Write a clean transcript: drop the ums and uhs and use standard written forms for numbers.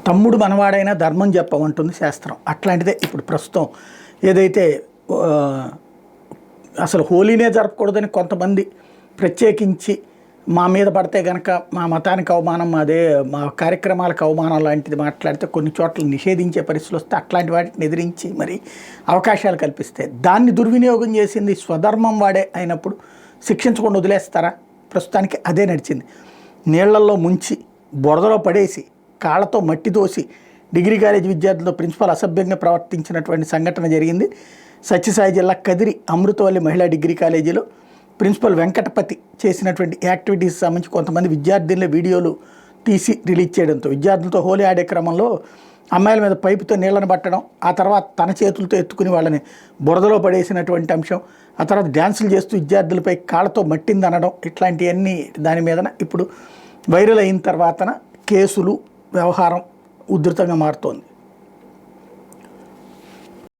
తమ్ముడు మనవాడైనా ధర్మం చెప్పమంటుంది శాస్త్రం. అట్లాంటిదే ఇప్పుడు ప్రస్తుతం ఏదైతే అసలు హోలీనే జరపకూడదని కొంతమంది ప్రత్యేకించి మా మీద పడితే కనుక మా మతానికి అవమానం, అదే మా కార్యక్రమాలకు అవమానం లాంటిది మాట్లాడితే కొన్ని చోట్ల నిషేధించే పరిస్థితులు వస్తే అట్లాంటి వాటిని ఎదిరించి మరి అవకాశాలు కల్పిస్తే దాన్ని దుర్వినియోగం చేసింది స్వధర్మం వాడే అయినప్పుడు శిక్షించకుండా వదిలేస్తారా? ప్రస్తుతానికి అదే నడిచింది. నీళ్లల్లో ముంచి బురదలో పడేసి కాళ్ళతో మట్టి దోసి డిగ్రీ కాలేజీ విద్యార్థులతో ప్రిన్సిపల్ అసభ్యంగా ప్రవర్తించినటువంటి సంఘటన జరిగింది. సత్యసాయి జిల్లా కదిరి అమృతవల్లి మహిళా డిగ్రీ కాలేజీలో ప్రిన్సిపల్ వెంకటపతి చేసినటువంటి యాక్టివిటీస్ సంబంధించి కొంతమంది విద్యార్థుల వీడియోలు తీసి రిలీజ్ చేయడంతో విద్యార్థులతో హోలీ ఆడే క్రమంలో అమ్మాయిల మీద పైపుతో నీళ్లను పట్టడం, ఆ తర్వాత తన చేతులతో ఎత్తుకుని వాళ్ళని బురదలో పడేసినటువంటి అంశం, ఆ తర్వాత డ్యాన్సులు చేస్తూ విద్యార్థులపై కాళ్ళతో మట్టింది అనడం, ఇట్లాంటివన్నీ దాని మీదన ఇప్పుడు వైరల్ అయిన తర్వాతన కేసులు వ్యవహారం ఉధృతంగా మారుతోంది.